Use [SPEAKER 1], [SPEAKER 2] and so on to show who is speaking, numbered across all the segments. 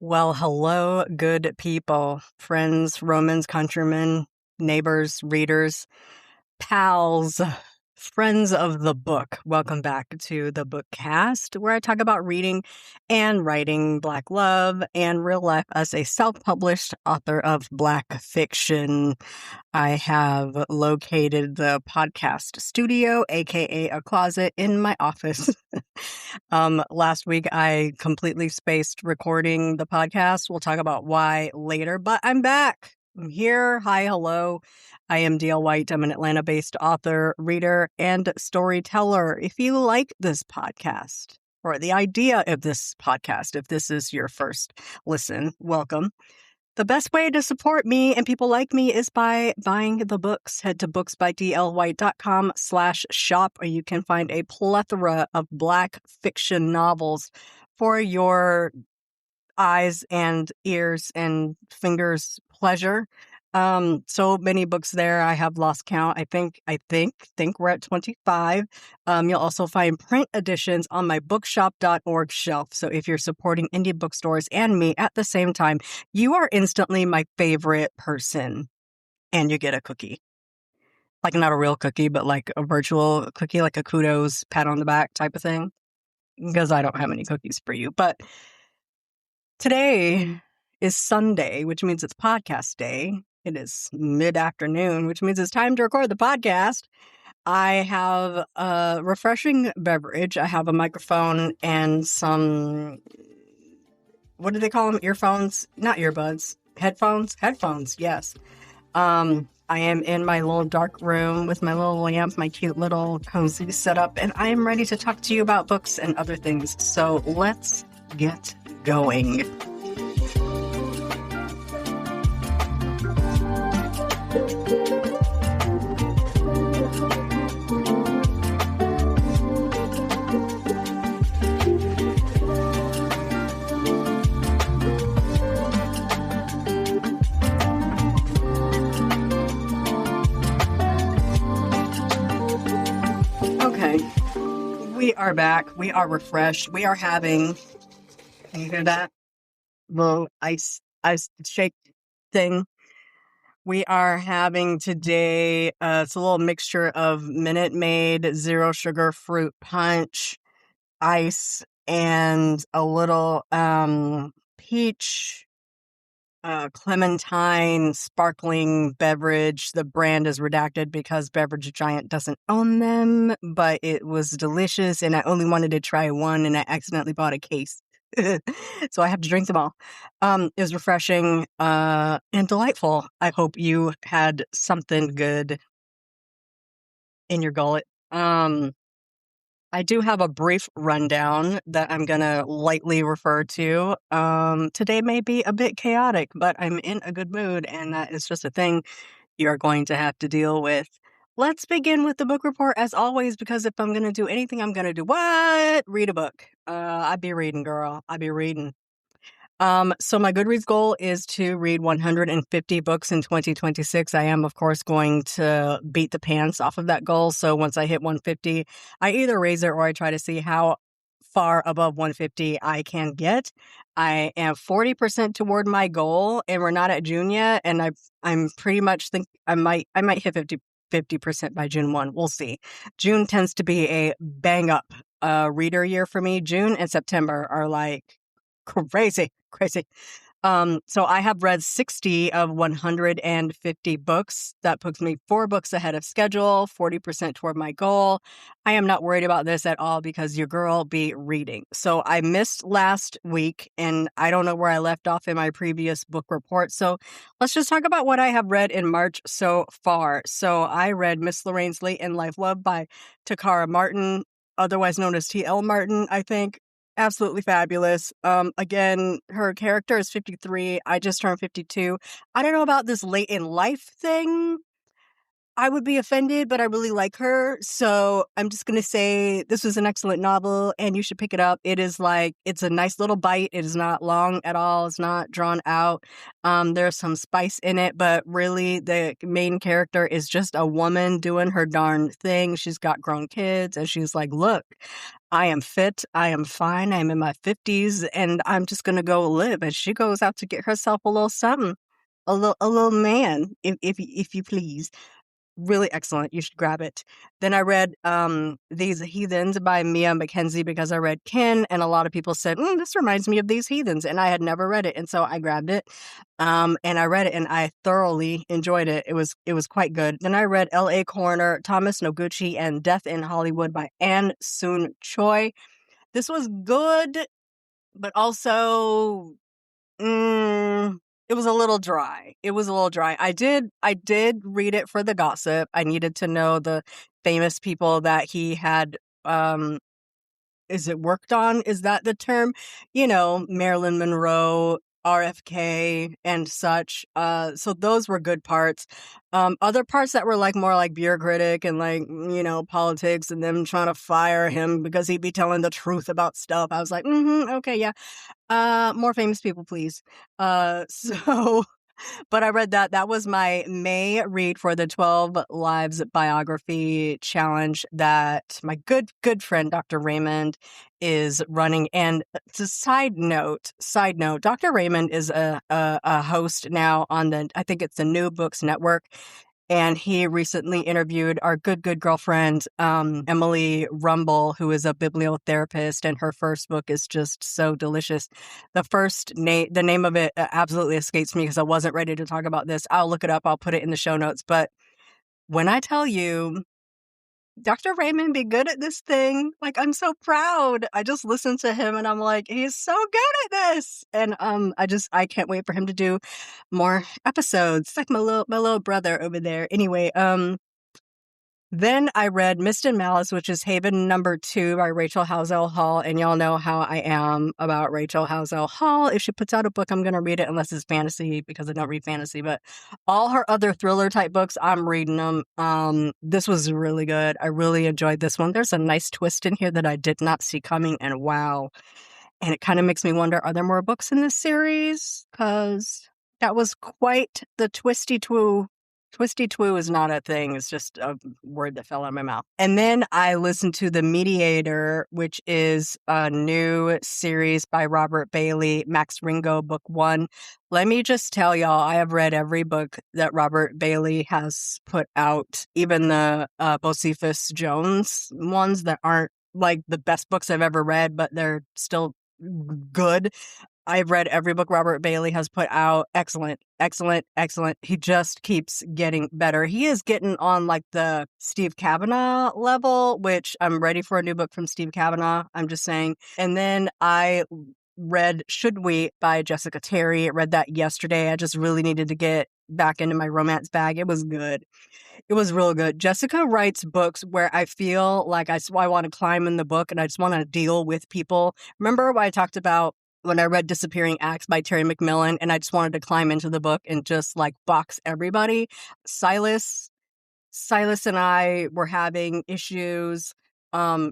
[SPEAKER 1] Well, hello, good people, friends, Romans, countrymen, neighbors, readers, pals, friends of the book. Welcome back to the Bookcast, where I talk about reading and writing Black love and real life as a self-published author of Black fiction. I have located the podcast studio, aka a closet, in my office. Last week I completely spaced recording the podcast. We'll talk about why later, but I'm back. I'm here. Hi, hello. I am DL White. I'm an Atlanta-based author, reader, and storyteller. If you like this podcast or the idea of this podcast, if this is your first listen, welcome. The best way to support me and people like me is by buying the books. Head to booksbydlwhite.com/shop, where you can find a plethora of Black fiction novels for your eyes and ears and fingers pleasure. So many books there. I have lost count. I think we're at 25. You'll also find print editions on my bookshop.org shelf. So if you're supporting indie bookstores and me at the same time, you are instantly my favorite person. And you get a cookie. Like not a real cookie, but like a virtual cookie, like a kudos, pat on the back type of thing. Because I don't have any cookies for you. But today is Sunday, which means it's podcast day. It is mid-afternoon, which means it's time to record the podcast. I have a refreshing beverage. I have a microphone and some, what do they call them? Earphones? Not earbuds. Headphones? Headphones, yes. I am in my little dark room with my little lamp, my cute little cozy setup, and I am ready to talk to you about books and other things. So let's get going. Okay, we are back. We are refreshed. We are having, can you hear that? Little ice shake thing. We are having today, it's a little mixture of Minute Maid, zero sugar fruit punch, ice, and a little peach clementine sparkling beverage. The brand is redacted because Beverage Giant doesn't own them, but it was delicious and I only wanted to try one and I accidentally bought a case. So I have to drink them all. It was refreshing and delightful. I hope you had something good in your gullet. I do have a brief rundown that I'm going to lightly refer to. Today may be a bit chaotic, but I'm in a good mood, and that is just a thing you're going to have to deal with. Let's begin with the book report, as always, because if I'm going to do anything, I'm going to do what? Read a book. I be reading, girl. I be reading. So my Goodreads goal is to read 150 books in 2026. I am, of course, going to beat the pants off of that goal. So once I hit 150, I either raise it or I try to see how far above 150 I can get. I am 40% toward my goal, and we're not at June yet. And I'm pretty much think I might hit 50% by June 1. We'll see. June tends to be a bang up reader year for me. June and September are like crazy. So I have read 60 of 150 books. That puts me 4 books ahead of schedule, 40% toward my goal. I am not worried about this at all because your girl be reading. So I missed last week and I don't know where I left off in my previous book report. So let's just talk about what I have read in March so far. So I read Miss Lorraine's Late in Life Love by Taccara Martin, otherwise known as T.L. Martin, I think. Absolutely fabulous. Again, her character is 53. I just turned 52. I don't know about this late in life thing. I would be offended, but I really like her. So I'm just going to say this was an excellent novel and you should pick it up. It is it's a nice little bite. It is not long at all. It's not drawn out. There's some spice in it, but really the main character is just a woman doing her darn thing. She's got grown kids and she's like, look, I am fit. I am fine. I'm in my 50s and I'm just going to go live. And she goes out to get herself a little something, a little man, if you please. Really excellent. You should grab it. Then I read These Heathens by Mia McKenzie because I read Kin, and a lot of people said, this reminds me of These Heathens, and I had never read it, and so I grabbed it. And I read it, and I thoroughly enjoyed it. It was quite good. Then I read L.A. Coroner, Thomas Noguchi, and Death in Hollywood by Ann Soon Choi. This was good, but also it was a little dry. I did read it for the gossip. I needed to know the famous people that he had, is it worked on? Is that the term? Marilyn Monroe, RFK, and such. So those were good parts. Other parts that were more like bureaucratic and politics and them trying to fire him because he'd be telling the truth about stuff. I was like, okay, yeah. More famous people, please. So, but I read that. That was my May read for the 12 Lives biography challenge that my good friend, Dr. Raymond, is running. And to side note, Dr. Raymond is a host now on I think it's the New Books Network. And he recently interviewed our good girlfriend, Emely Rumble, who is a bibliotherapist, and her first book is just so delicious. The name of it absolutely escapes me because I wasn't ready to talk about this. I'll look it up. I'll put it in the show notes. But when I tell you, Dr. Raymond be good at this thing. I'm so proud. I just listened to him and I'm like, he's so good at this. And I can't wait for him to do more episodes. It's like my little brother over there. Anyway, then I read Mist and Malice, which is Haven #2 by Rachel Howzell Hall. And y'all know how I am about Rachel Howzell Hall. If she puts out a book, I'm going to read it unless it's fantasy because I don't read fantasy. But all her other thriller type books, I'm reading them. This was really good. I really enjoyed this one. There's a nice twist in here that I did not see coming. And wow. And it kind of makes me wonder, are there more books in this series? Because that was quite the twisty twoo. Twisty twoo is not a thing. It's just a word that fell out of my mouth. And then I listened to The Mediator, which is a new series by Robert Bailey, Max Ringo, book 1. Let me just tell y'all, I have read every book that Robert Bailey has put out, even the Bocephus Jones ones that aren't the best books I've ever read, but they're still good. I've read every book Robert Bailey has put out. Excellent, excellent, excellent. He just keeps getting better. He is getting on the Steve Kavanaugh level, which I'm ready for a new book from Steve Kavanaugh. I'm just saying. And then I read Should We by Jessica Terry. I read that yesterday. I just really needed to get back into my romance bag. It was good. It was real good. Jessica writes books where I feel like I want to climb in the book and I just want to deal with people. Remember when I talked about when I read Disappearing Acts by Terry McMillan and I just wanted to climb into the book and just box everybody? Silas and I were having issues.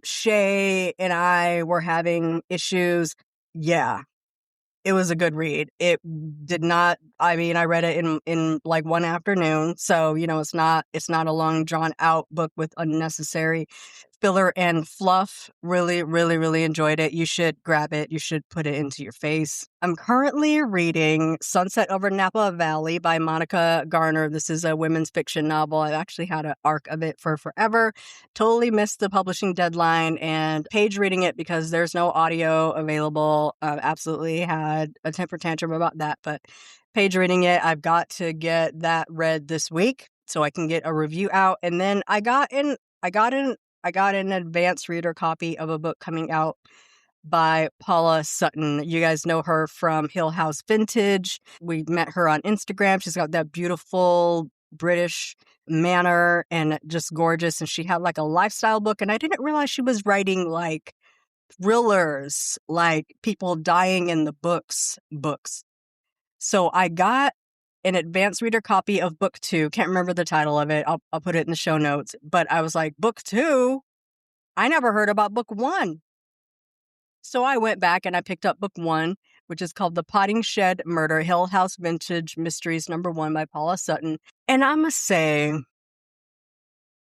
[SPEAKER 1] Shay and I were having issues. Yeah. It was a good read. It did not, I read it in one afternoon. So, it's not a long drawn out book with unnecessary filler and fluff. Really, really, really enjoyed it. You should grab it. You should put it into your face. I'm currently reading Sunset Over Napa Valley by Monica Garner. This is a women's fiction novel. I've actually had an arc of it for forever. Totally missed the publishing deadline and page reading it because there's no audio available. Absolutely had a temper tantrum about that, but page reading it, I've got to get that read this week so I can get a review out. And then I got an advanced reader copy of a book coming out by Paula Sutton. You guys know her from Hill House Vintage. We met her on Instagram. She's got that beautiful British manner and just gorgeous. And she had a lifestyle book. And I didn't realize she was writing thrillers, people dying in the books. So I got an advanced reader copy of book 2. Can't remember the title of it. I'll put it in the show notes. But I was like, book 2? I never heard about book 1. So I went back and I picked up book 1, which is called The Potting Shed Murder, Hill House Vintage Mysteries #1 by Paula Sutton. And I must say,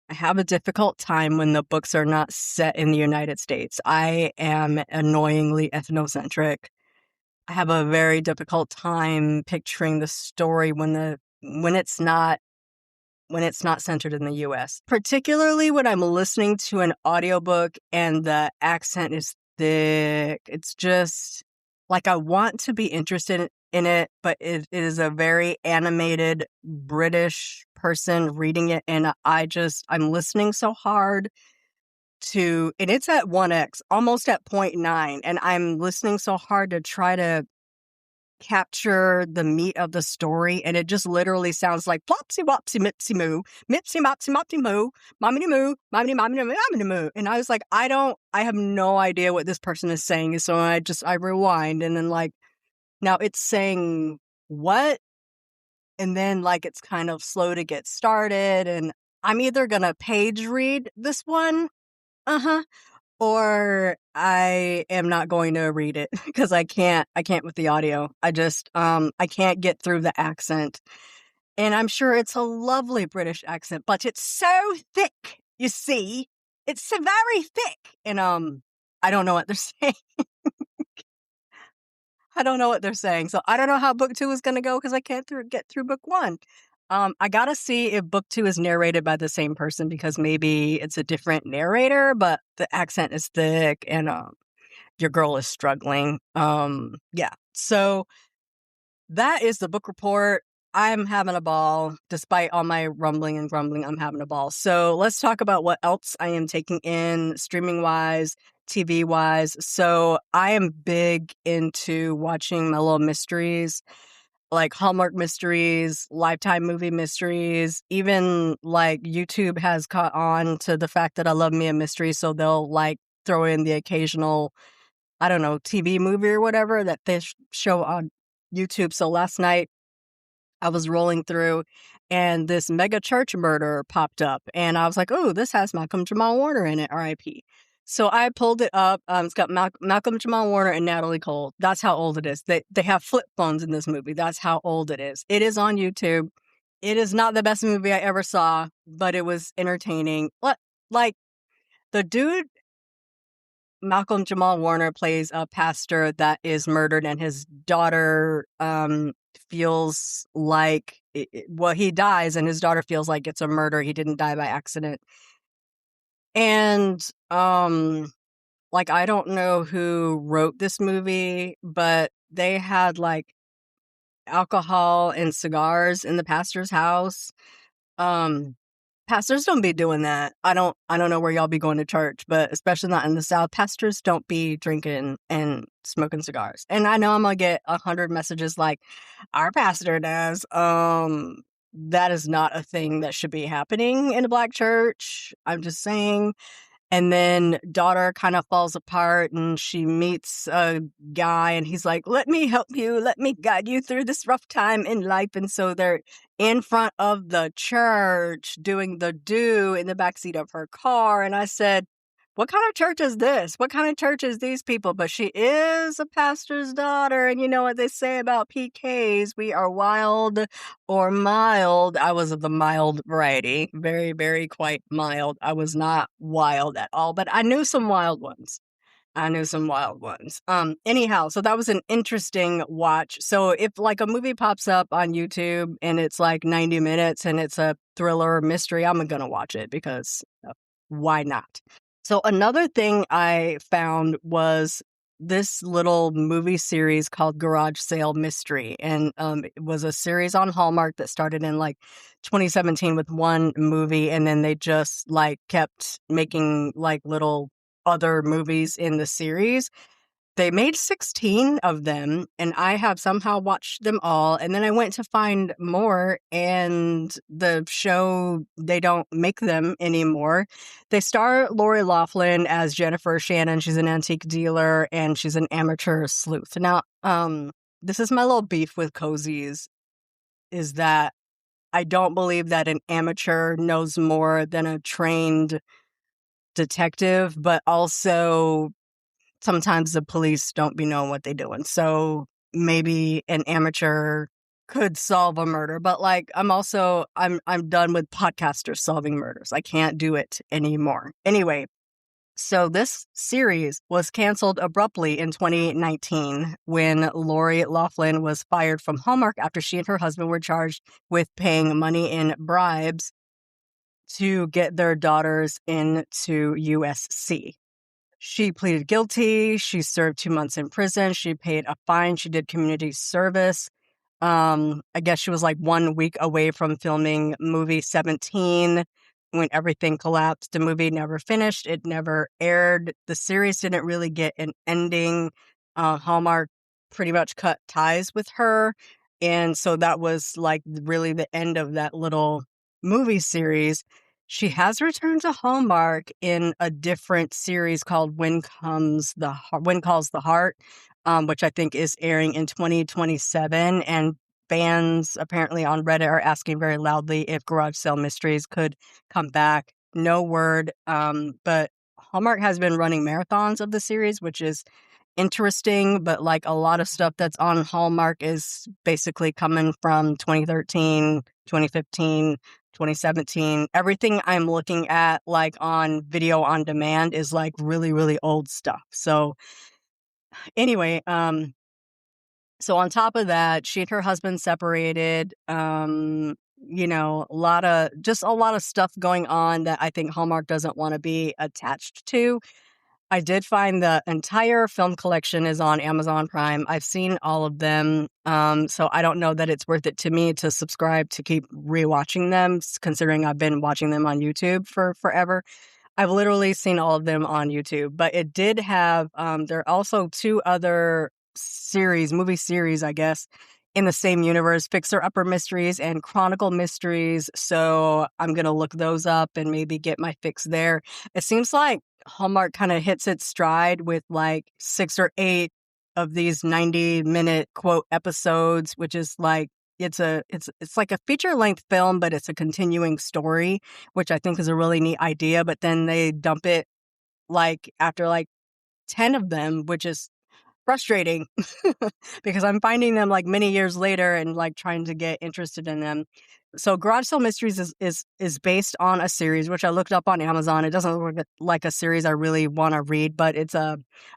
[SPEAKER 1] I have a difficult time when the books are not set in the United States. I am annoyingly ethnocentric. I have a very difficult time picturing the story when it's not centered in the US. Particularly when I'm listening to an audiobook and the accent is thick. It's just like I want to be interested in it, but it is a very animated British person reading it, and I'm listening so hard and it's at 1x, almost at 0.9, and I'm listening so hard to try to capture the meat of the story, and it just literally sounds like plopsy wopsy mipsy moo, mipsy mopsy mopsy moo, mommy moo, mommy mommy mommy moo. And I was like, I have no idea what this person is saying. So I rewind, and then like, now it's saying what? And then like it's kind of slow to get started, and I'm either gonna page read this one, or I am not going to read it because I can't with the audio. I can't get through the accent. And I'm sure it's a lovely British accent, but it's so thick, you see. It's so very thick. And I don't know what they're saying. I don't know what they're saying. So I don't know how book 2 is going to go because I can't get through book 1. I got to see if book 2 is narrated by the same person because maybe it's a different narrator, but the accent is thick and your girl is struggling. Yeah. So that is the book report. I'm having a ball. Despite all my rumbling and grumbling, I'm having a ball. So let's talk about what else I am taking in streaming-wise, TV-wise. So I am big into watching my little mysteries, like Hallmark mysteries, Lifetime movie mysteries. Even like YouTube has caught on to the fact that I love me a mystery, so they'll like throw in the occasional, I don't know, TV movie or whatever that they show on YouTube. So last night I was rolling through and this mega church murder popped up, and I was like, oh, this has Malcolm Jamal Warner in it, R.I.P. So I pulled it up. It's got Malcolm Jamal Warner and Natalie Cole. That's how old it is. They have flip phones in this movie. That's how old it is. It is on YouTube. It is not the best movie I ever saw, but it was entertaining. Like the dude, Malcolm Jamal Warner, plays a pastor that is murdered, and his daughter feels like he dies, and his daughter feels like it's a murder. He didn't die by accident. And like, I don't know who wrote this movie, but they had like alcohol and cigars in the pastor's house. Pastors don't be doing that. I don't know where y'all be going to church, but especially not in the South. Pastors don't be drinking and smoking cigars. And I know I'm gonna get 100 messages like, our pastor does. That is not a thing that should be happening in a Black church. I'm just saying. And then daughter kind of falls apart, and she meets a guy, and he's like, let me help you. Let me guide you through this rough time in life. And so they're in front of the church doing the do in the backseat of her car. And I said, what kind of church is this? What kind of church is these people? But she is a pastor's daughter. And you know what they say about PKs? We are wild or mild. I was of the mild variety. Very, very quite mild. I was not wild at all, but I knew some wild ones. Anyhow, so that was an interesting watch. So if like a movie pops up on YouTube and it's like 90 minutes and it's a thriller or mystery, I'm going to watch it because why not? So another thing I found was this little movie series called Garage Sale Mystery. And it was a series on Hallmark that started in like 2017 with one movie. And then they just like kept making like little other movies in the series. They made 16 of them, and I have somehow watched them all. And then I went to find more, and the show, they don't make them anymore. They star Lori Loughlin as Jennifer Shannon. She's an antique dealer, and she's an amateur sleuth. Now, this is my little beef with cozies. is that I don't believe that an amateur knows more than a trained detective, but also sometimes the police don't be knowing what they're doing. So maybe an amateur could solve a murder, but like I'm done with podcasters solving murders. I can't do it anymore. Anyway, so this series was canceled abruptly in 2019 when Lori Loughlin was fired from Hallmark after she and her husband were charged with paying money in bribes to get their daughters into USC. She pleaded guilty. She served 2 months in prison. She paid a fine. She did community service. I guess she was like 1 week away from filming movie 17 when everything collapsed. The movie never finished. It never aired. The series didn't really get an ending. Hallmark pretty much cut ties with her. And so that was like really the end of that little movie series. She has returned to Hallmark in a different series called When Calls the Heart, which I think is airing in 2027. And fans apparently on Reddit are asking very loudly if Garage Sale Mysteries could come back. No word. But Hallmark has been running marathons of the series, which is interesting, but like a lot of stuff that's on Hallmark is basically coming from 2013, 2015, 2017. Everything I'm looking at like on video on demand is like really, really old stuff. So anyway, so on top of that, she and her husband separated. A lot of stuff going on that I think Hallmark doesn't want to be attached to. I did find the entire film collection is on Amazon Prime. I've seen all of them, so I don't know that it's worth it to me to subscribe to keep rewatching them, considering I've been watching them on YouTube for forever. I've literally seen all of them on YouTube, but it did have, there are also 2 other movie series, I guess, in the same universe, Fixer Upper Mysteries and Chronicle Mysteries. So I'm going to look those up and maybe get my fix there. It seems like Hallmark kind of hits its stride with like 6 or 8 of these 90-minute quote episodes, which is like, it's like a feature-length film, but it's a continuing story, which I think is a really neat idea. But then they dump it like after like 10 of them, which is frustrating because I'm finding them like many years later and like trying to get interested in them. So Garage Sale Mysteries is based on a series, which I looked up on Amazon. It doesn't look like a series I really want to read, but it's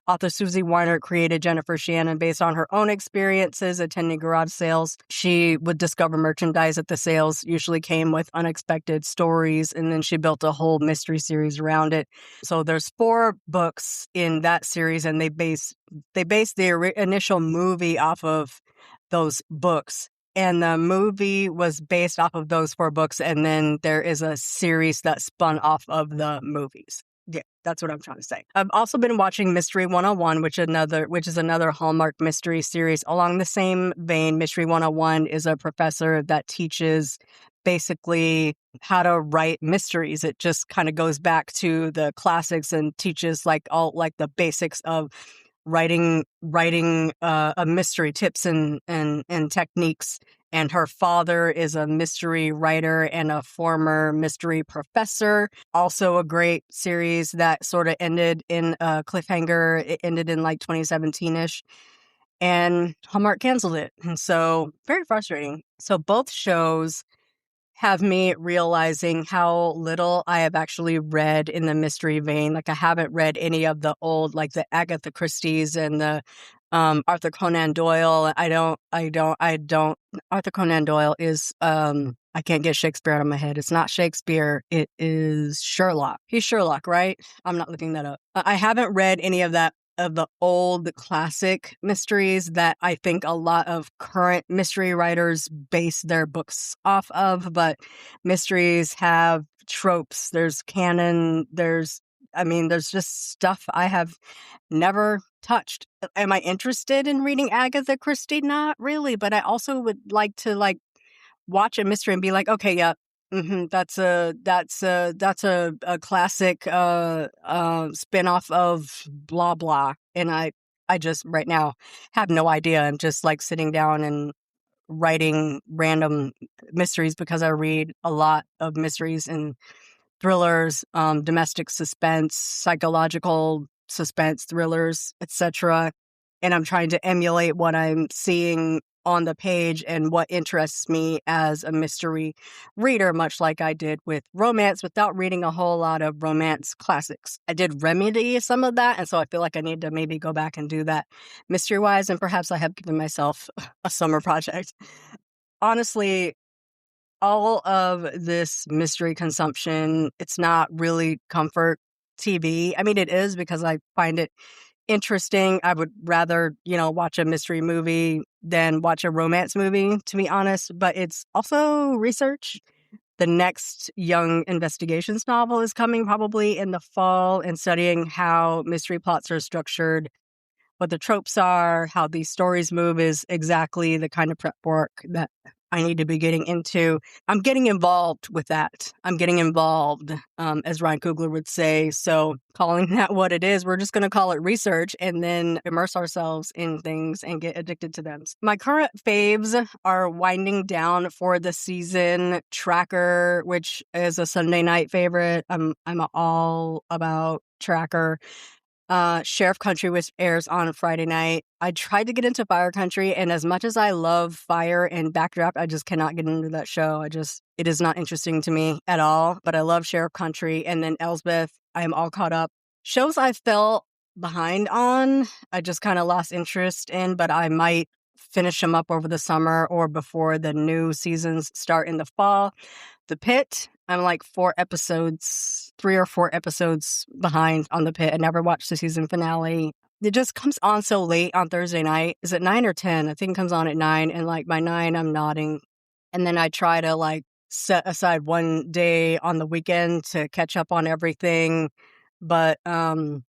[SPEAKER 1] author Susie Weiner created Jennifer Shannon based on her own experiences attending garage sales. She would discover merchandise at the sales, usually came with unexpected stories, and then she built a whole mystery series around it. So there's 4 books in that series, and they base the initial movie off of those books. And the movie was based off of those 4 books, and then there is a series that spun off of the movies. Yeah, that's what I'm trying to say. I've also been watching Mystery 101, which is another Hallmark mystery series. Along the same vein, Mystery 101 is a professor that teaches basically how to write mysteries. It just kind of goes back to the classics and teaches like all like the basics of writing a mystery, tips and techniques. And her father is a mystery writer and a former mystery professor. Also a great series that sort of ended in a cliffhanger. It ended in like 2017-ish. And Hallmark canceled it. And so very frustrating. So both shows have me realizing how little I have actually read in the mystery vein. Like I haven't read any of the old, like the Agatha Christie's and the Arthur Conan Doyle. I don't. Arthur Conan Doyle is, I can't get Shakespeare out of my head. It's not Shakespeare. It is Sherlock. He's Sherlock, right? I'm not looking that up. I haven't read any of that of the old classic mysteries that I think a lot of current mystery writers base their books off of, but mysteries have tropes. There's canon. There's just stuff I have never touched. Am I interested in reading Agatha Christie? Not really, but I also would like to like watch a mystery and be like, okay, yeah, that's a classic spin-off of blah blah. And I just right now have no idea. I'm just like sitting down and writing random mysteries because I read a lot of mysteries and thrillers, domestic suspense, psychological suspense thrillers, etc. And I'm trying to emulate what I'm seeing on the page and what interests me as a mystery reader, much like I did with romance without reading a whole lot of romance classics. I did remedy some of that, and so I feel like I need to maybe go back and do that mystery-wise, and perhaps I have given myself a summer project. Honestly, all of this mystery consumption, it's not really comfort TV. I mean, it is because I find it interesting. I would rather, watch a mystery movie than watch a romance movie, to be honest. But it's also research. The next Young Investigations novel is coming probably in the fall, and studying how mystery plots are structured, what the tropes are, how these stories move is exactly the kind of prep work that I need to be getting into. I'm getting involved with that. I'm getting involved, as Ryan Coogler would say. So calling that what it is, we're just going to call it research and then immerse ourselves in things and get addicted to them. My current faves are winding down for the season. Tracker, which is a Sunday night favorite. I'm all about Tracker. Sheriff Country, which airs on Friday night. I tried to get into Fire Country, and as much as I love Fire and Backdraft, I just cannot get into that show. It is not interesting to me at all, but I love Sheriff Country. And then Elsbeth, I am all caught up. Shows I fell behind on, I just kind of lost interest in, but I might finish them up over the summer or before the new seasons start in the fall. The Pit, I'm like 3 or 4 episodes behind on The Pit. I never watched the season finale. It just comes on so late on Thursday night. Is it 9 or 10? I think it comes on at 9. And like by 9, I'm nodding. And then I try to like set aside one day on the weekend to catch up on everything. But I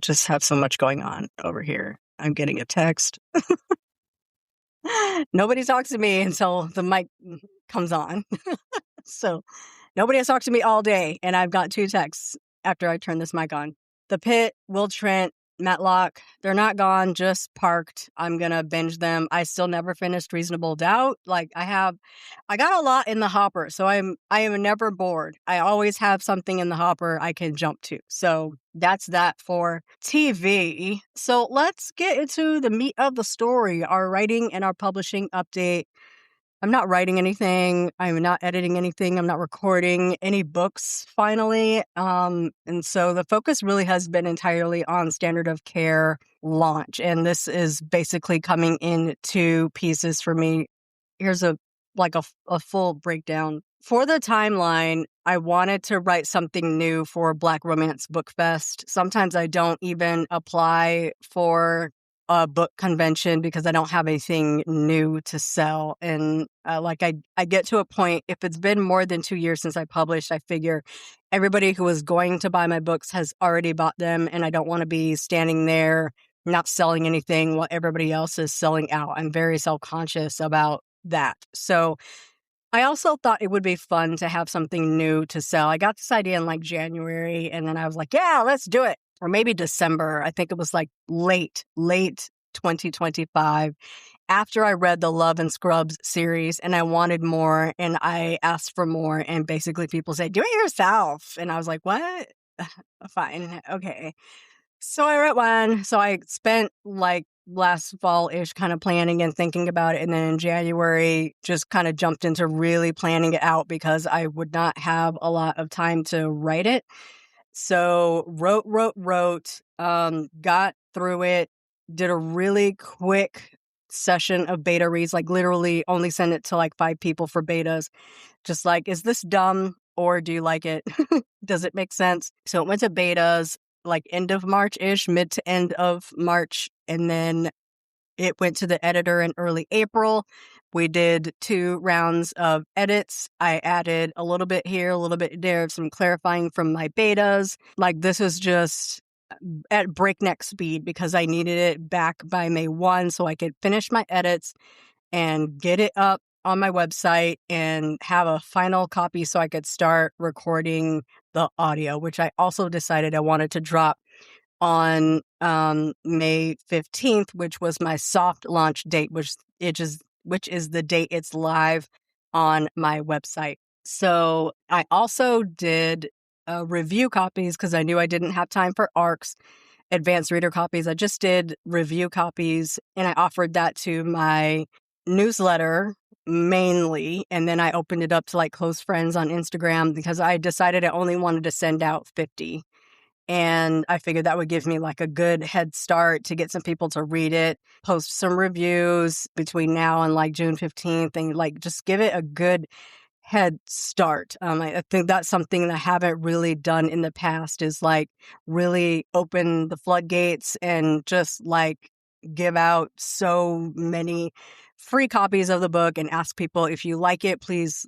[SPEAKER 1] just have so much going on over here. I'm getting a text. Nobody talks to me until the mic comes on. So nobody has talked to me all day, and I've got 2 texts after I turn this mic on. The Pit, Will Trent, Matlock, they're not gone, just parked. I'm going to binge them. I still never finished Reasonable Doubt. Like I got a lot in the hopper, so I am never bored. I always have something in the hopper I can jump to. So that's that for TV. So let's get into the meat of the story, our writing and our publishing update. I'm not writing anything. I'm not editing anything. I'm not recording any books finally. And so the focus really has been entirely on Standard of Care launch. And this is basically coming in 2 pieces for me. Here's a full breakdown. For the timeline, I wanted to write something new for Black Romance Book Fest. Sometimes I don't even apply for a book convention because I don't have anything new to sell. And I get to a point, if it's been more than 2 years since I published, I figure everybody who was going to buy my books has already bought them, and I don't want to be standing there not selling anything while everybody else is selling out. I'm very self-conscious about that. So I also thought it would be fun to have something new to sell. I got this idea in like January, and then I was like, yeah, let's do it. Or maybe December. I think it was like late 2025, after I read the Love and Scrubs series, and I wanted more, and I asked for more, and basically people said, do it yourself. And I was like, what? Fine. Okay. So I wrote one. So I spent like last fall-ish kind of planning and thinking about it. And then in January, just kind of jumped into really planning it out because I would not have a lot of time to write it. So wrote, got through it, did a really quick session of beta reads, like literally only sent it to like 5 people for betas. Just like, is this dumb or do you like it? Does it make sense? So it went to betas like end of March-ish, mid to end of March. And then it went to the editor in early April. We did 2 rounds of edits. I added a little bit here, a little bit there, some clarifying from my betas. Like this is just at breakneck speed because I needed it back by May 1 so I could finish my edits and get it up on my website and have a final copy so I could start recording the audio, which I also decided I wanted to drop on May 15th, which was my soft launch date, which is the date it's live on my website. So I also did review copies because I knew I didn't have time for ARCs, advanced reader copies. I just did review copies, and I offered that to my newsletter mainly, and then I opened it up to like close friends on Instagram because I decided I only wanted to send out 50. And I figured that would give me like a good head start to get some people to read it, post some reviews between now and like June 15th, and like just give it a good head start. I think that's something that I haven't really done in the past, is like really open the floodgates and just like give out so many free copies of the book and ask people, if you like it, please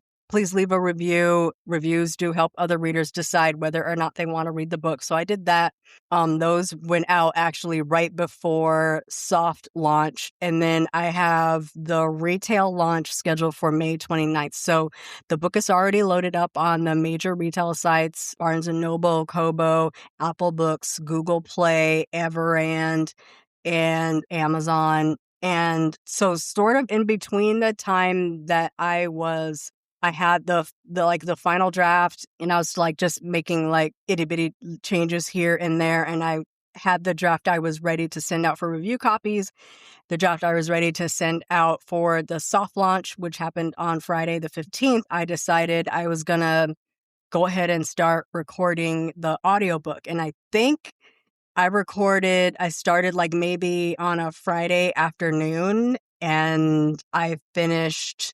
[SPEAKER 1] leave a review. Reviews do help other readers decide whether or not they want to read the book. So I did that. Those went out actually right before soft launch. And then I have the retail launch scheduled for May 29th. So the book is already loaded up on the major retail sites: Barnes & Noble, Kobo, Apple Books, Google Play, Everand, and Amazon. And so sort of in between the time that I had the final draft, and I was like just making like itty bitty changes here and there. And I had the draft I was ready to send out for review copies, the draft I was ready to send out for the soft launch, which happened on Friday the 15th. I decided I was going to go ahead and start recording the audiobook. And I think I started like maybe on a Friday afternoon, and I finished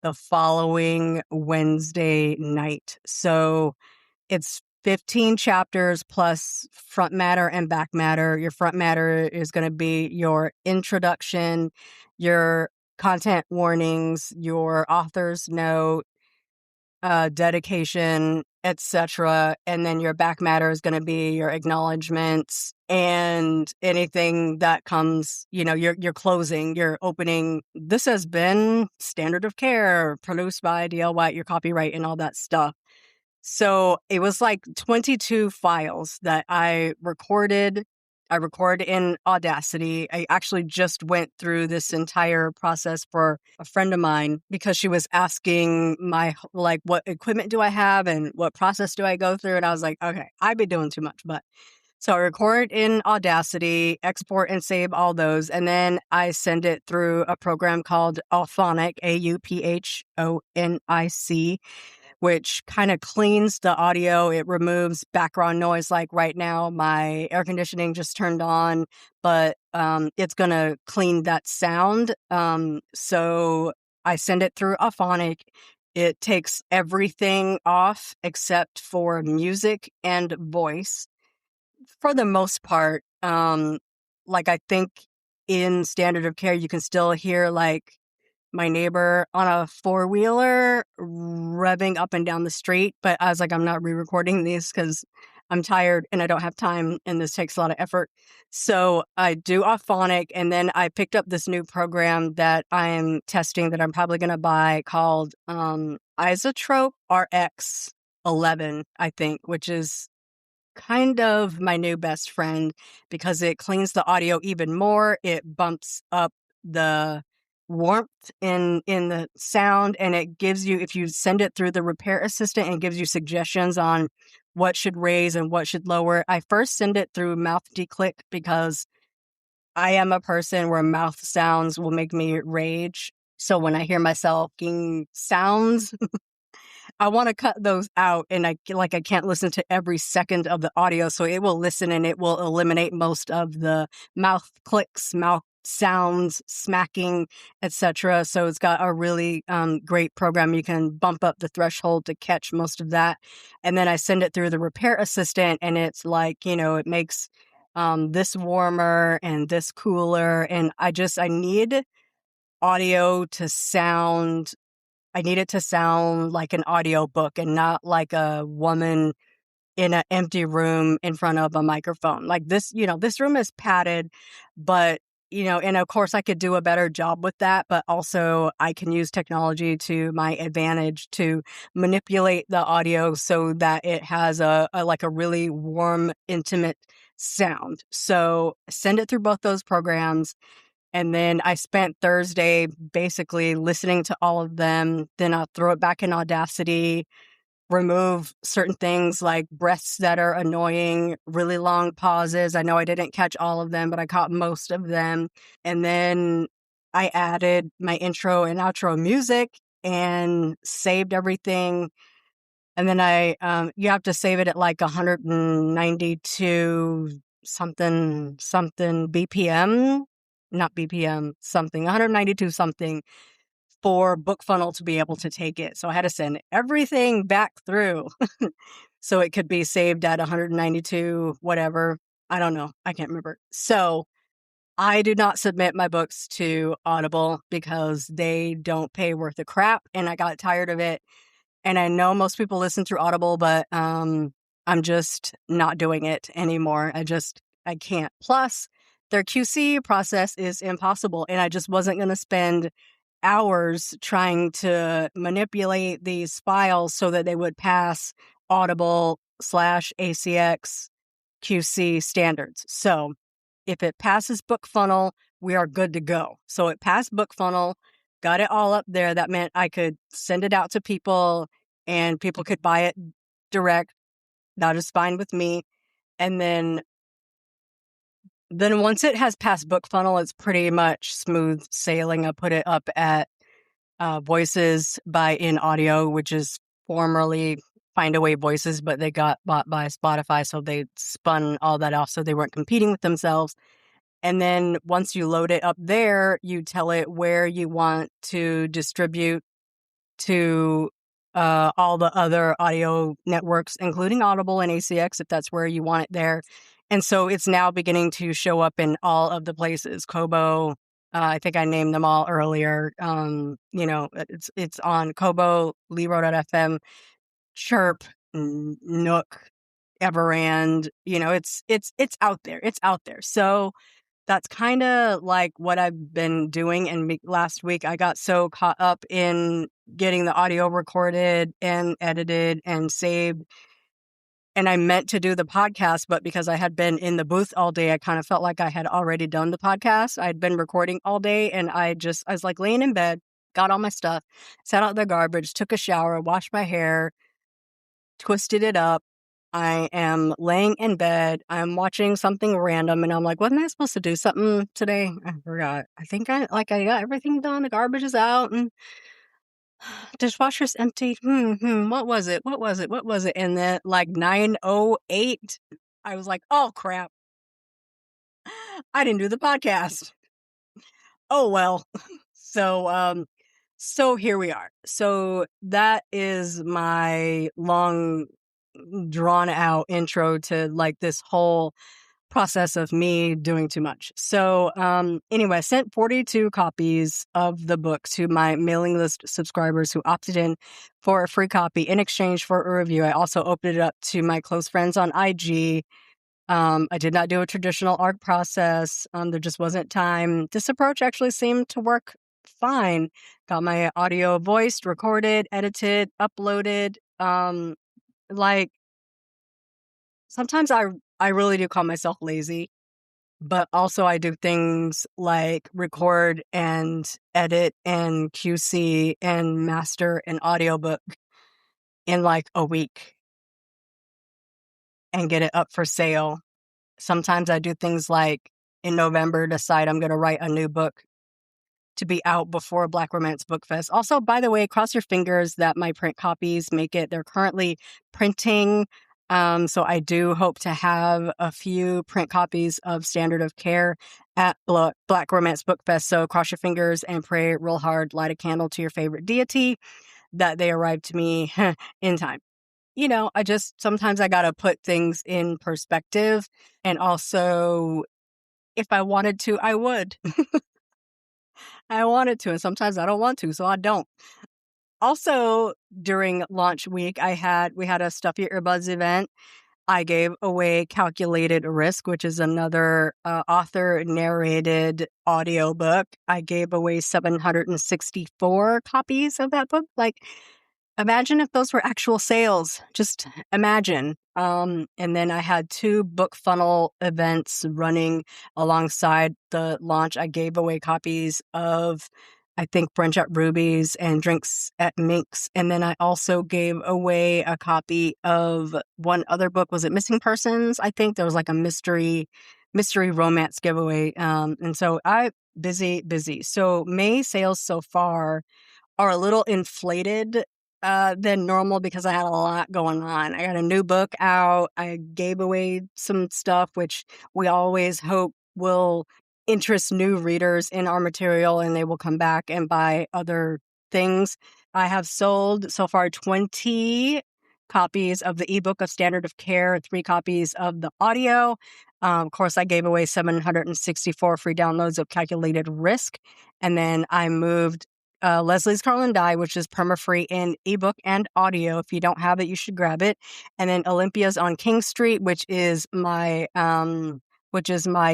[SPEAKER 1] the following Wednesday night. So it's 15 chapters plus front matter and back matter. Your front matter is going to be your introduction, your content warnings, your author's note, dedication, etc. And then your back matter is going to be your acknowledgments and anything that comes, your closing, your opening. This has been Standard of Care, produced by DL White, your copyright and all that stuff. So it was like 22 files that I recorded. I record in Audacity. I actually just went through this entire process for a friend of mine because she was asking what equipment do I have and what process do I go through? And I was like, okay, I've been doing too much. But so I record in Audacity, export and save all those. And then I send it through a program called Auphonic, AUPHONIC, which kind of cleans the audio. It removes background noise. Like right now, my air conditioning just turned on, but it's going to clean that sound. So I send it through Auphonic. It takes everything off except for music and voice. For the most part, I think in Standard of Care, you can still hear like my neighbor on a four-wheeler revving up and down the street. But I was like, I'm not re-recording these because I'm tired and I don't have time and this takes a lot of effort. So I do Auphonic, and then I picked up this new program that I am testing that I'm probably going to buy called Isotrope RX 11, I think, which is kind of my new best friend because it cleans the audio even more. It bumps up the warmth in the sound, and it gives you, if you send it through the repair assistant, and gives you suggestions on what should raise and what should lower. I first send it through mouth declick because I am a person where mouth sounds will make me rage. So when I hear myself making sounds, I want to cut those out, and I can't listen to every second of the audio. So it will listen and it will eliminate most of the mouth clicks, mouth sounds, smacking, etc. So it's got a really great program. You can bump up the threshold to catch most of that. And then I send it through the repair assistant, and it's like, it makes this warmer and this cooler. And I need audio to sound, I need it to sound like an audio book and not like a woman in an empty room in front of a microphone. Like this, this room is padded, but, and of course I could do a better job with that, but also I can use technology to my advantage to manipulate the audio so that it has a really warm, intimate sound. So send it through both those programs. And then I spent Thursday basically listening to all of them. Then I'll throw it back in Audacity, remove certain things like breaths that are annoying, really long pauses. I know I didn't catch all of them, but I caught most of them. And then I added my intro and outro music and saved everything. And then you have to save it at like 192 something BPM, not BPM, something, 192 something for BookFunnel to be able to take it. So I had to send everything back through so it could be saved at 192, whatever. I don't know. I can't remember. So I do not submit my books to Audible because they don't pay worth a crap. And I got tired of it. And I know most people listen through Audible, but I'm just not doing it anymore. I can't. Plus, their QC process is impossible. And I just wasn't going to spend hours trying to manipulate these files so that they would pass Audible/ACX QC standards. So if it passes BookFunnel, we are good to go. So it passed BookFunnel, got it all up there. That meant I could send it out to people and people could buy it direct. That is fine with me. And then once it has passed BookFunnel, it's pretty much smooth sailing. I put it up at Voices by In Audio, which is formerly Findaway Voices, but they got bought by Spotify, so they spun all that off so they weren't competing with themselves. And then once you load it up there, you tell it where you want to distribute to all the other audio networks, including Audible and ACX, if that's where you want it there. And so it's now beginning to show up in all of the places. Kobo, I think I named them all earlier. It's on Kobo, Libro.fm, Chirp, Nook, Everand. It's out there. It's out there. So that's kind of like what I've been doing. And last week, I got so caught up in getting the audio recorded and edited and saved. And I meant to do the podcast, but because I had been in the booth all day, I kind of felt like I had already done the podcast. I'd been recording all day and I was like laying in bed, got all my stuff, sat out the garbage, took a shower, washed my hair, twisted it up. I am laying in bed. I'm watching something random and I'm like, wasn't I supposed to do something today? I forgot. I think I got everything done. The garbage is out and dishwasher's empty. What was it? And then like 9:08, I was like, oh crap. I didn't do the podcast. Oh well. So here we are. So that is my long drawn out intro to like this whole process of me doing too much. So anyway, I sent 42 copies of the book to my mailing list subscribers who opted in for a free copy in exchange for a review. I also opened it up to my close friends on IG. I did not do a traditional ARC process. There just wasn't time. This approach actually seemed to work fine. Got my audio voiced, recorded, edited, uploaded. Like sometimes I really do call myself lazy, but also I do things like record and edit and QC and master an audiobook in like a week and get it up for sale. Sometimes I do things like in November decide I'm going to write a new book to be out before Black Romance Book Fest. Also, by the way, cross your fingers that my print copies make it. They're currently printing. So I do hope to have a few print copies of Standard of Care at Black Romance Book Fest. So cross your fingers and pray real hard, light a candle to your favorite deity that they arrive to me in time. Sometimes I got to put things in perspective. And also, if I wanted to, I would. I wanted to, and sometimes I don't want to, so I don't. Also, during launch week, we had a Stuff Your Earbuds event. I gave away Calculated Risk, which is another author-narrated audiobook. I gave away 764 copies of that book. Like, Imagine if those were actual sales. Just imagine. And then I had 2 book funnel events running alongside the launch. I gave away copies of, I think, Brunch at Ruby's and Drinks at Mink's. And then I also gave away a copy of one other book. Was it Missing Persons? I think there was like a mystery romance giveaway. And so busy. So May sales so far are a little inflated than normal because I had a lot going on. I got a new book out. I gave away some stuff, which we always hope will interest new readers in our material and they will come back and buy other things. I have sold so far 20 copies of the ebook of Standard of Care, 3 copies of the audio. Of course, I gave away 764 free downloads of Calculated Risk. And then I moved Leslie's Carl and Die, which is perma-free in ebook and audio. If you don't have it, you should grab it. And then Olympia's on King Street, which is my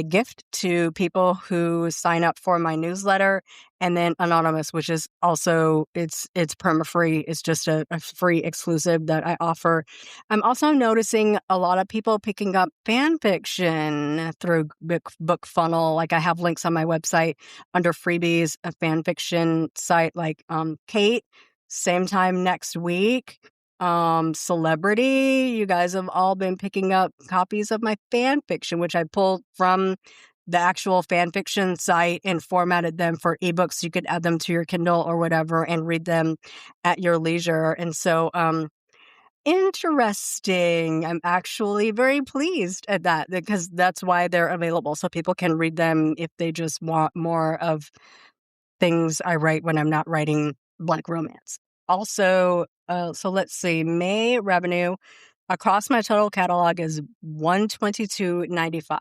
[SPEAKER 1] gift to people who sign up for my newsletter. And then Anonymous, which is also it's perma-free. It's just a free exclusive that I offer. I'm also noticing a lot of people picking up fan fiction through book funnel. Like I have links on my website under freebies, a fan fiction site like Kate, same time next week. Celebrity, you guys have all been picking up copies of my fan fiction, which I pulled from the actual fan fiction site and formatted them for ebooks. You could add them to your Kindle or whatever and read them at your leisure. And so, interesting. I'm actually very pleased at that because that's why they're available. So people can read them if they just want more of things I write when I'm not writing Black romance. Also, so let's see, May revenue across my total catalog is $122.95.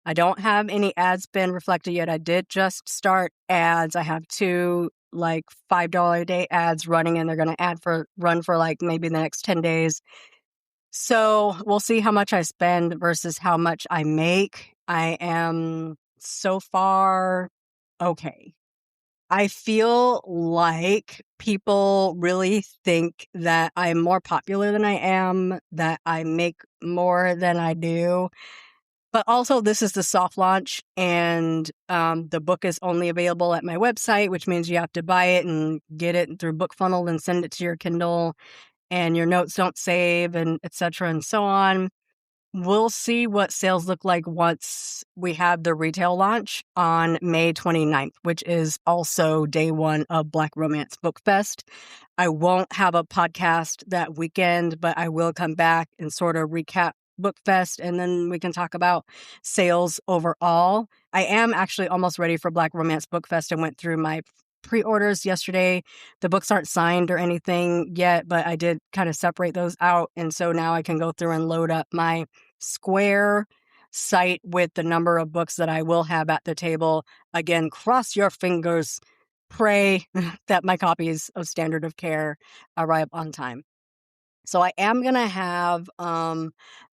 [SPEAKER 1] I don't have any ad spend reflected yet. I did just start ads. I have 2 like $5 a day ads running, and they're going to run for like maybe the next 10 days. So we'll see how much I spend versus how much I make. I am so far okay. I feel like people really think that I'm more popular than I am, that I make more than I do. But also, this is the soft launch, and the book is only available at my website, which means you have to buy it and get it through BookFunnel and send it to your Kindle, and your notes don't save, and et cetera, and so on. We'll see what sales look like once we have the retail launch on May 29th, which is also day 1 of Black Romance Book Fest. I won't have a podcast that weekend, but I will come back and sort of recap Book Fest, and then we can talk about sales overall. I am actually almost ready for Black Romance Book Fest. I went through my pre-orders yesterday. The books aren't signed or anything yet, but I did kind of separate those out. And so now I can go through and load up my Square site with the number of books that I will have at the table. Again, cross your fingers, pray that my copies of Standard of Care arrive on time. So I am going to have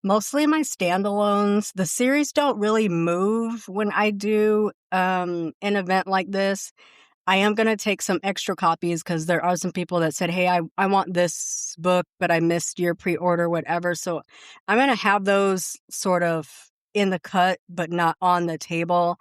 [SPEAKER 1] mostly my standalones. The series don't really move when I do an event like this. I am going to take some extra copies because there are some people that said, hey, I want this book, but I missed your pre-order, whatever. So I'm going to have those sort of in the cut, but not on the table.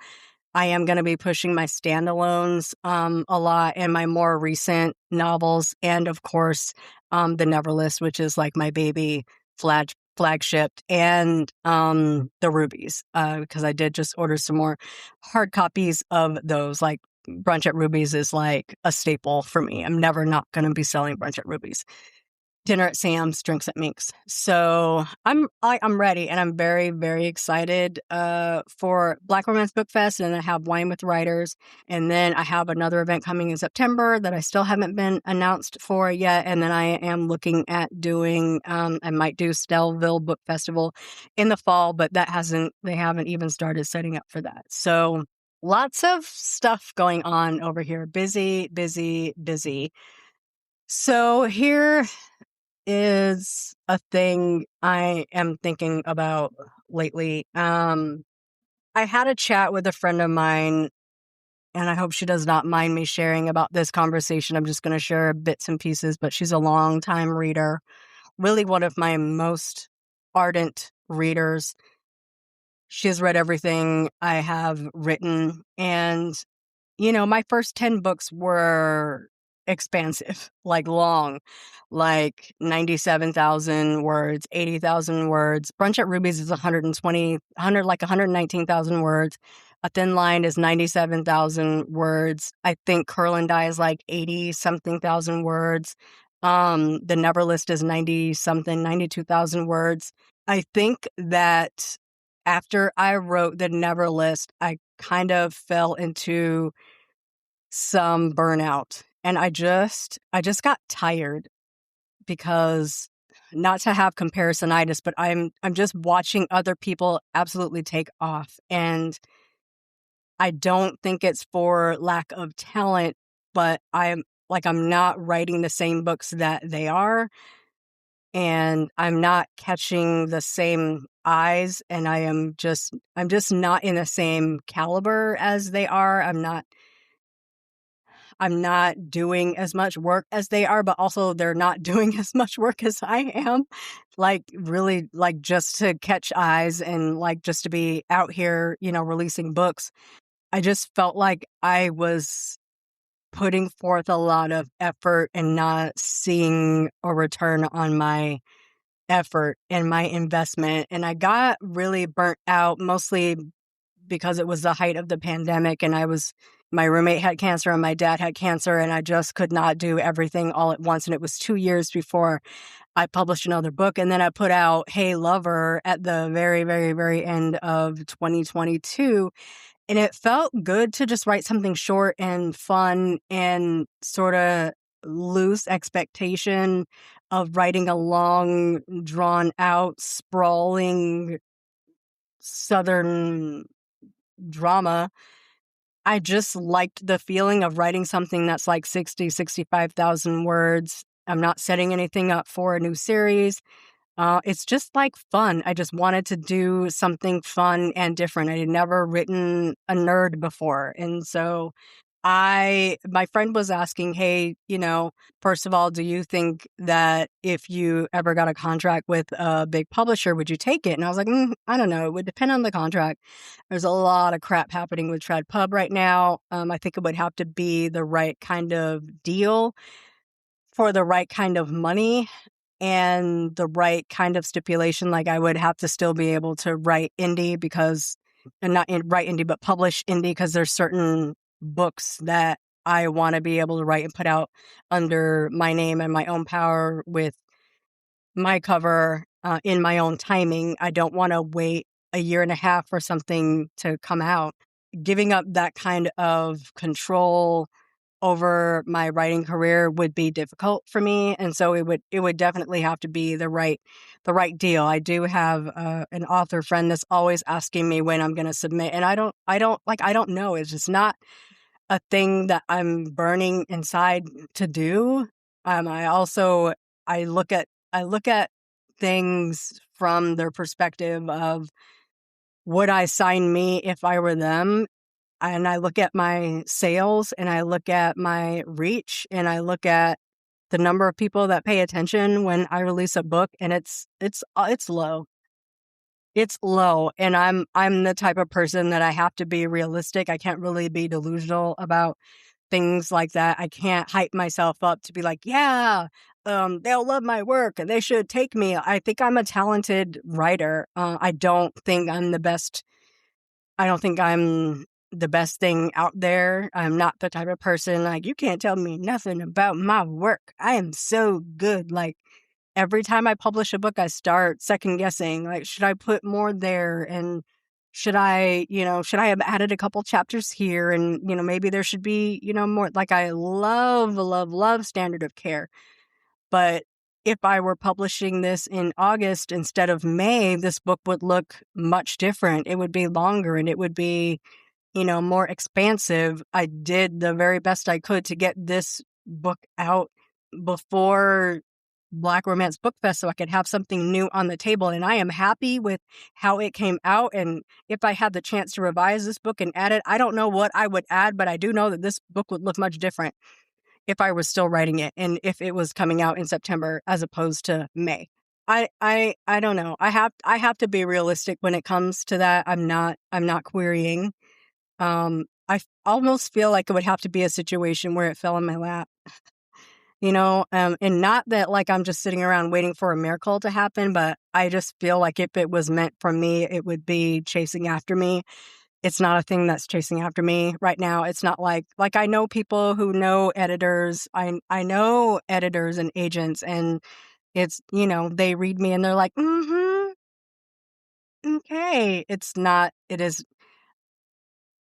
[SPEAKER 1] I am going to be pushing my standalones a lot and my more recent novels. And of course, the Neverlist, which is like my baby flagship, and the Rubies, because I did just order some more hard copies of those. Like Brunch at Ruby's is like a staple for me. I'm never not going to be selling Brunch at Ruby's. Dinner at Sam's, Drinks at Mink's. So I'm ready, and I'm very, very excited for Black Romance Book Fest, and I have Wine with Writers, and then I have another event coming in September that I still haven't been announced for yet, and then I am looking at doing I might do Stellville Book Festival in the fall, but they haven't even started setting up for that. So lots of stuff going on over here. Busy. So here is a thing I am thinking about lately. I had a chat with a friend of mine, and I hope she does not mind me sharing about this conversation. I'm just going to share bits and pieces, but she's a longtime reader, really one of my most ardent readers. She has read everything I have written, and my first 10 books were expansive, like long, like 97,000 words, 80,000 words. Brunch at Ruby's is 119,000 words. A Thin Line is 97,000 words. I think Curl and Dye is like 80 something thousand words. The Never List is 90 something, 92,000 words. I think that after I wrote the Never List, I kind of fell into some burnout, and I just got tired because, not to have comparisonitis, but I'm just watching other people absolutely take off, and I don't think it's for lack of talent, but I'm not writing the same books that they are, and I'm not catching the same eyes, and I'm just not in the same caliber as they are. I'm not doing as much work as they are, but also they're not doing as much work as I am. Like, really, like, just to catch eyes and like just to be out here, releasing books. I just felt like I was putting forth a lot of effort and not seeing a return on my effort and my investment. And I got really burnt out, mostly because it was the height of the pandemic, and my roommate had cancer and my dad had cancer, and I just could not do everything all at once. And it was 2 years before I published another book. And then I put out Hey Lover at the very, very, very end of 2022. And it felt good to just write something short and fun and sort of loose expectation of writing a long, drawn out, sprawling Southern drama. I just liked the feeling of writing something that's like 60, 65,000 words. I'm not setting anything up for a new series. It's just like fun. I just wanted to do something fun and different. I had never written a nerd before. And so my friend was asking, hey, first of all, do you think that if you ever got a contract with a big publisher, would you take it? And I was like, I don't know. It would depend on the contract. There's a lot of crap happening with Trad Pub right now. I think it would have to be the right kind of deal for the right kind of money and the right kind of stipulation. Like, I would have to still be able to write indie write indie, but publish indie, because there's certain books that I want to be able to write and put out under my name and my own power with my cover in my own timing. I don't want to wait a year and a half for something to come out. Giving up that kind of control over my writing career would be difficult for me, and so it would definitely have to be the right deal. I do have an author friend that's always asking me when I'm going to submit, and I don't know. It's just not a thing that I'm burning inside to do. I look at things from their perspective of, would I sign me if I were them? And I look at my sales, and I look at my reach, and I look at the number of people that pay attention when I release a book, and it's low. It's low, and I'm the type of person that I have to be realistic. I can't really be delusional about things like that. I can't hype myself up to be like, yeah, they'll love my work and they should take me. I think I'm a talented writer. I don't think I'm the best. I don't think I'm the best thing out there. I'm not the type of person like, you can't tell me nothing about my work. I am so good. Like, every time I publish a book, I start second guessing. Like, should I put more there? And should I have added a couple chapters here? And, maybe there should be, more. Like, I love, love, love Standard of Care. But if I were publishing this in August instead of May, this book would look much different. It would be longer, and it would be, more expansive. I did the very best I could to get this book out before Black Romance Book Fest so I could have something new on the table. And I am happy with how it came out. And if I had the chance to revise this book and add it, I don't know what I would add, but I do know that this book would look much different if I was still writing it and if it was coming out in September as opposed to May. I don't know. I have to be realistic when it comes to that. I'm not querying. I almost feel like it would have to be a situation where it fell in my lap, and not that like I'm just sitting around waiting for a miracle to happen, but I just feel like if it was meant for me, it would be chasing after me. It's not a thing that's chasing after me right now. It's not like I know people who know editors. I know editors and agents, and it's, they read me and they're like, okay. It is.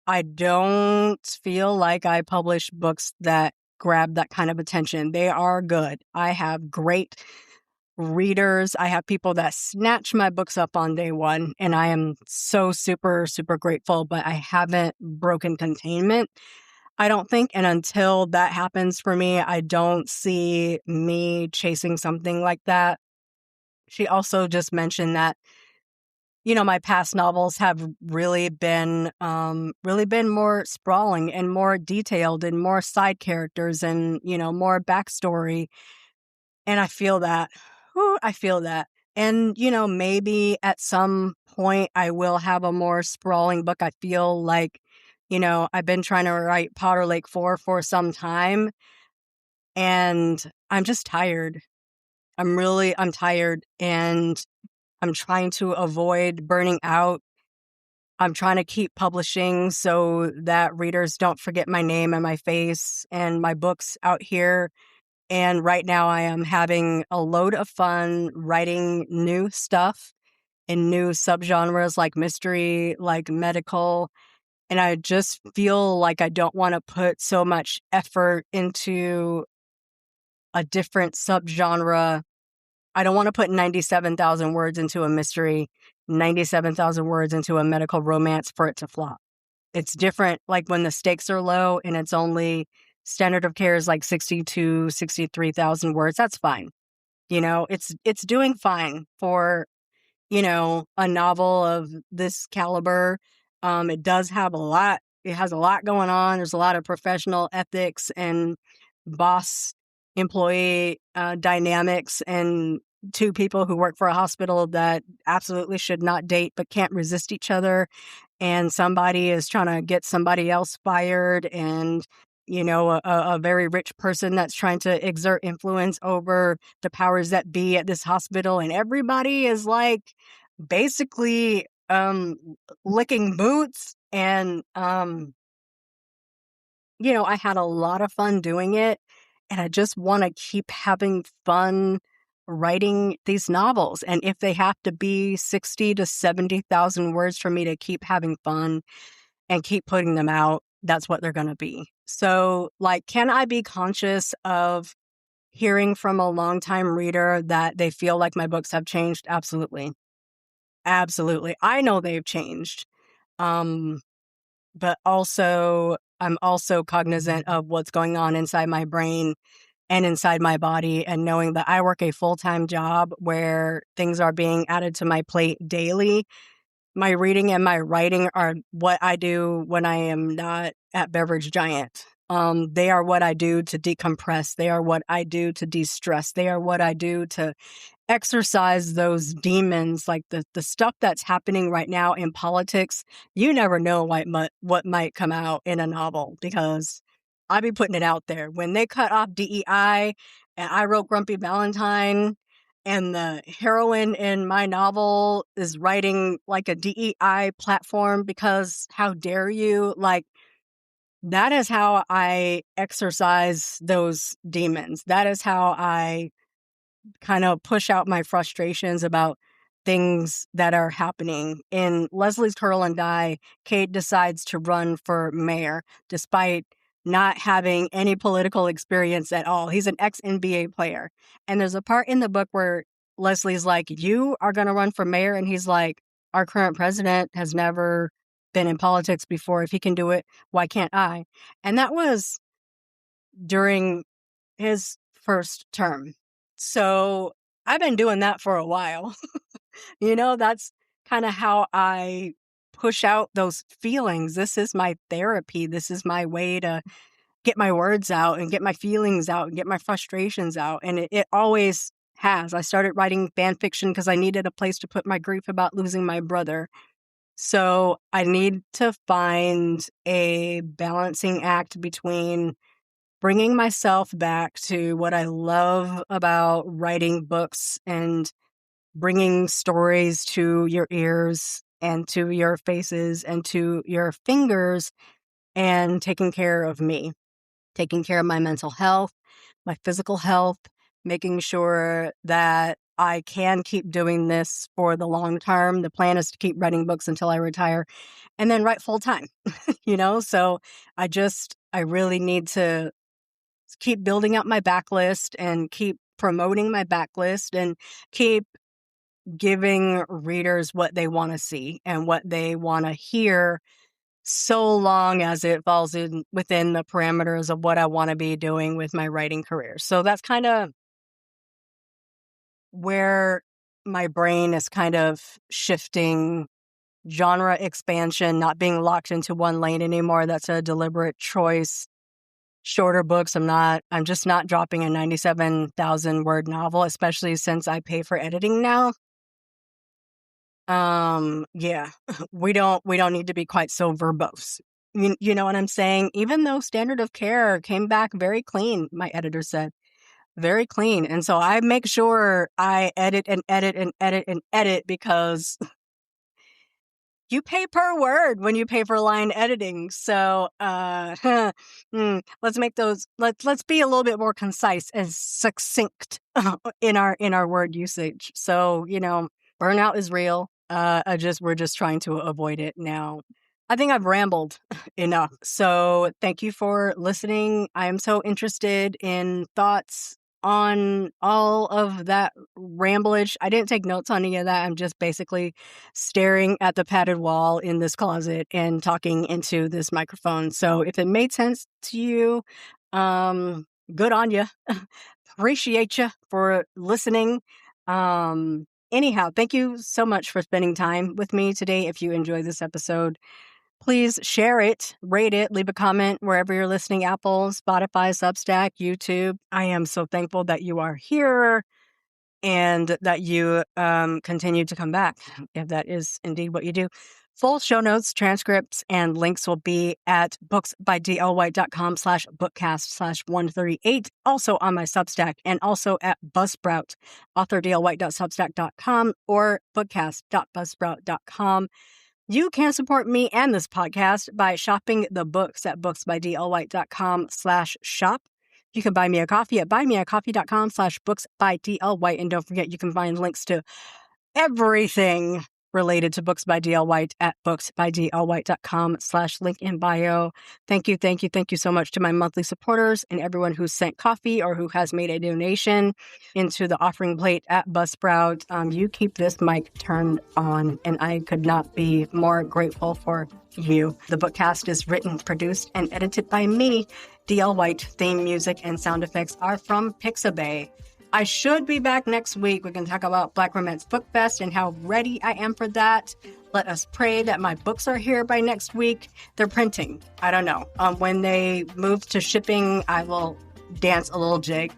[SPEAKER 1] I don't feel like I publish books that grab that kind of attention. They are good. I have great readers. I have people that snatch my books up on day one, and I am so super, super grateful, but I haven't broken containment, I don't think. And until that happens for me, I don't see me chasing something like that. She also just mentioned that, my past novels have really been more sprawling and more detailed and more side characters and, more backstory. And I feel that. I feel that. And, maybe at some point I will have a more sprawling book. I feel like, I've been trying to write Powder Lake 4 for some time, and I'm just tired. I'm tired, and I'm trying to avoid burning out. I'm trying to keep publishing so that readers don't forget my name and my face and my books out here. And right now I am having a load of fun writing new stuff in new subgenres like mystery, like medical. And I just feel like I don't want to put so much effort into a different subgenre. I don't want to put 97,000 words into a mystery, 97,000 words into a medical romance for it to flop. It's different, like when the stakes are low and it's only standard of care is like 62, 63,000 words. That's fine. It's doing fine for, a novel of this caliber. It does have a lot. It has a lot going on. There's a lot of professional ethics and boss employee dynamics, and two people who work for a hospital that absolutely should not date but can't resist each other. And somebody is trying to get somebody else fired, and a very rich person that's trying to exert influence over the powers that be at this hospital. And everybody is like basically licking boots. And I had a lot of fun doing it, and I just want to keep having fun writing these novels. And if they have to be 60 to 70,000 words for me to keep having fun and keep putting them out, that's what they're going to be. So, can I be conscious of hearing from a longtime reader that they feel like my books have changed? Absolutely. Absolutely. I know they've changed. But also, I'm also cognizant of what's going on inside my brain and inside my body, and knowing that I work a full-time job where things are being added to my plate daily. My reading and my writing are what I do when I am not at Beverage Giant. They are what I do to decompress. They are what I do to de-stress. They are what I do to exercise those demons, like the stuff that's happening right now in politics. You never know what might come out in a novel, because I be putting it out there. When they cut off DEI and I wrote Grumpy Valentine, and the heroine in my novel is writing like a DEI platform, because how dare you? That is how I exercise those demons. That is how I kind of push out my frustrations about things that are happening. In Leslie's Curl and Die, Kate decides to run for mayor despite not having any political experience at all. He's an ex-NBA player. And there's a part in the book where Leslie's like, "You are going to run for mayor?" And he's like, "Our current president has never been in politics before. If he can do it, why can't I?" And that was during his first term. So I've been doing that for a while. That's kind of how I push out those feelings. This is my therapy. This is my way to get my words out and get my feelings out and get my frustrations out. And it always has. I started writing fan fiction because I needed a place to put my grief about losing my brother. So I need to find a balancing act between bringing myself back to what I love about writing books and bringing stories to your ears and to your faces and to your fingers, and taking care of me, taking care of my mental health, my physical health, making sure that I can keep doing this for the long term. The plan is to keep writing books until I retire and then write full time, So I really need to keep building up my backlist and keep promoting my backlist and keep giving readers what they want to see and what they want to hear, so long as it falls within the parameters of what I want to be doing with my writing career. So that's kind of where my brain is kind of shifting. Genre expansion, not being locked into one lane anymore. That's a deliberate choice. Shorter books. I'm just not dropping a 97,000 word novel, especially since I pay for editing now. Yeah, we don't need to be quite so verbose. You know what I'm saying? Even though Standard of Care came back very clean, my editor said, very clean. And so I make sure I edit and edit and edit and edit, because you pay per word when you pay for line editing. So let's make those, let's be a little bit more concise and succinct in our word usage. So, burnout is real. We're just trying to avoid it now. I think I've rambled enough. So thank you for listening. I am so interested in thoughts on all of that ramblage. I didn't take notes on any of that. I'm just basically staring at the padded wall in this closet and talking into this microphone. So if it made sense to you, good on you. Appreciate you for listening. Anyhow, thank you so much for spending time with me today. If you enjoyed this episode, please share it, rate it, leave a comment wherever you're listening: Apple, Spotify, Substack, YouTube. I am so thankful that you are here and that you continue to come back, if that is indeed what you do. Full show notes, transcripts, and links will be at booksbydlwhite.com/bookcast/138, also on my Substack, and also at Buzzsprout, authordlwhite.substack.com or bookcast.buzzsprout.com. You can support me and this podcast by shopping the books at booksbydlwhite.com/shop. You can buy me a coffee at buymeacoffee.com/booksbydlwhite. And don't forget, you can find links to everything related to Books by D.L. White at booksbydlwhite.com/link in bio. Thank you so much to my monthly supporters and everyone who sent coffee or who has made a donation into the offering plate at Buzzsprout. You keep this mic turned on, and I could not be more grateful for you. The Bookcast is written, produced, and edited by me, D.L. White. Theme music and sound effects are from Pixabay. I should be back next week. We can talk about Black Romance Book Fest and how ready I am for that. Let us pray that my books are here by next week. They're printing. I don't know. When they move to shipping, I will dance a little jig.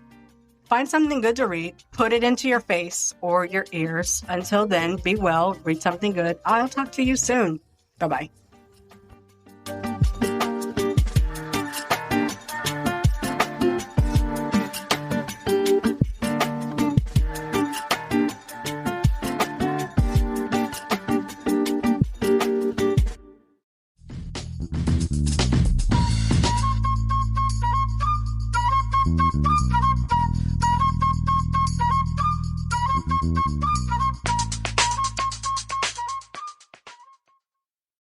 [SPEAKER 1] Find something good to read. Put it into your face or your ears. Until then, be well. Read something good. I'll talk to you soon. Bye-bye.